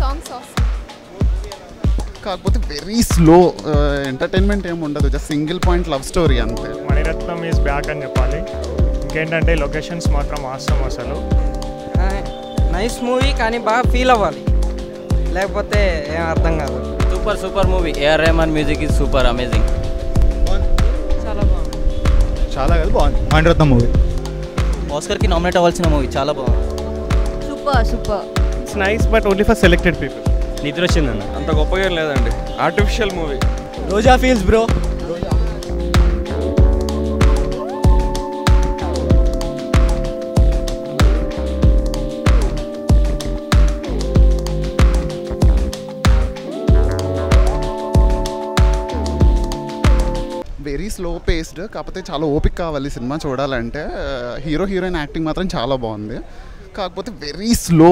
Songs awesome. కాకపోతే very slow entertainment ఏమి ఉండదు, just single point love story అంతే. మణిరత్నం ఈజ్ బ్యాక్ అని చెప్పాలి. ఇంకేంటంటే లొకేషన్స్ మాత్రం ఆసం అసలు. నైస్ మూవీ కానీ బాగా ఫీల్ అవ్వాలి, లేకపోతే ఏం అర్థం కాదు. Super movie. AR Rahman music is super amazing. చాలా బాగుంది. చాలా కాదు బాగుంది. మణిరత్నం మూవీ ఆస్కర్కి నామినేట్ అవ్వాల్సిన మూవీ, చాలా బాగుంది. Super it's nice but only for selected people. నిద్ర వచ్చిందన్న. అంత గొప్పగా లేదండి, artificial movie. Roja feels bro. Very slow paced, కాకపోతే చాలా ఓపిక కావాలి సినిమా చూడాలంటే. హీరో హీరోయిన్ యాక్టింగ్ మాత్రం చాలా బాగుంది, కాకపోతే వెరీ స్లో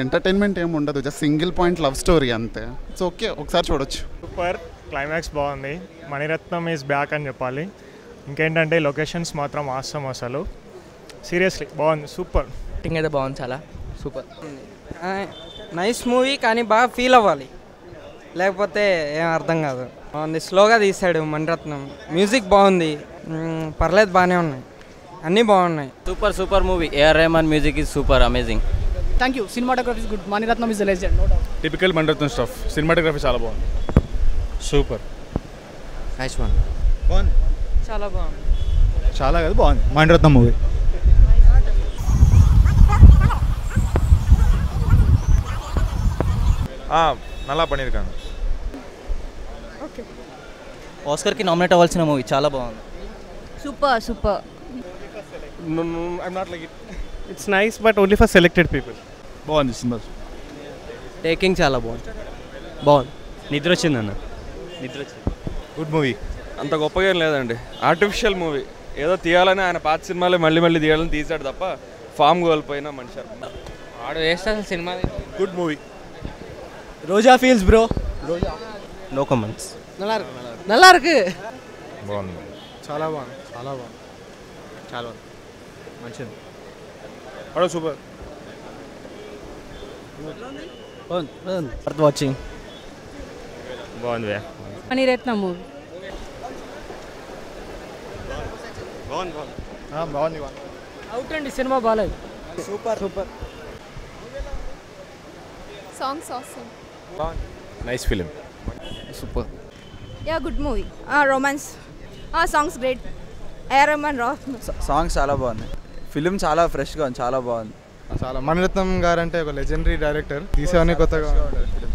ఎంటర్టైన్మెంట్ ఏమి ఉండదు, just single point love story అంతే. ఇట్స్ ఓకే, ఒకసారి చూడొచ్చు. సూపర్ క్లైమాక్స్ బాగుంది. మణిరత్నం ఈజ్ బ్యాక్ అని చెప్పాలి. ఇంకేంటంటే లొకేషన్స్ మాత్రం ఆసం అసలు. సీరియస్లీ బాగుంది, సూపర్. యాక్టింగ్ అయితే బాగుంది, చాలా సూపర్. నైస్ మూవీ కానీ బాగా ఫీల్ అవ్వాలి, లేకపోతే ఏం అర్థం కాదు. బాగుంది, స్లోగా తీసాడు మణిరత్నం. మ్యూజిక్ బాగుంది, పర్లేదు, బాగానే ఉన్నాయి, అన్నీ బాగున్నాయి. Super movie. AR Rahman music is super amazing. Thank you. Cinematography is good. Mani Ratnam is the legend, no doubt. Typical Mani Ratnam stuff. Cinematography చాలా బాగుంది. సూపర్. Nice one. బాగుంది. చాలా బాగుంది. చాలా కాదు బాగుంది. మణిరత్నం మూవీ. నల్లా పనిరుకాను. ఆస్కర్కి నామినేట్ అవ్వాల్సిన మూవీ, చాలా బాగుంది. Super I'm not like it. It's nice but only for selected people. బాగుంది సినిమా. టేకింగ్ చాలా బాగుంది. నిద్ర వచ్చిందన్న. నిద్ర వచ్చింది. Good movie. అంత గొప్పగా లేదండి, ఆర్టిఫిషియల్ మూవీ. ఏదో తీయాలని ఆయన పాత సినిమాలే మళ్ళీ తీయాలని తీసాడు తప్ప ఫామ్ కోల్పోయినా మనిషి. వాడు వేస్తే సినిమా. Good movie. Roja feels bro. No comments. நல்லா இருக்கு. బాగుంది. చాలా బాగుంది. చాలా బాగుంది. చాలా బాగుంది. మంచిది. Ado super. Worth watching. బాగుంది. మణిరత్నం మూవీ. బాగుంది. అవుట్ అండి, సినిమా బాగాలేదు. Super. Songs awesome. Nice film. Super. Yeah good movie. Romance. Songs great. AR Rahman songs చాలా బాగుంది. ఫిలిం చాలా ఫ్రెష్గా ఉంది, చాలా బాగుంది. చాలా మణిరత్నం గారు అంటే ఒక లెజెండరీ డైరెక్టర్. తీసేవన్నీ కొత్తగా ఉంటుంది.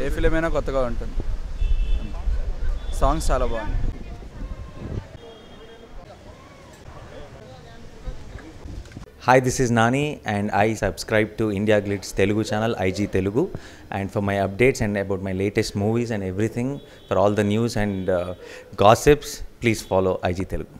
ఏ ఫిలిం అయినా కొత్తగా ఉంటుంది. సాంగ్స్ చాలా బాగుంది. Hi, this is Nani and I subscribe to India Glitz Telugu channel IG Telugu, and for my updates and about my latest movies and everything, for all the news and gossips, please follow IG Telugu.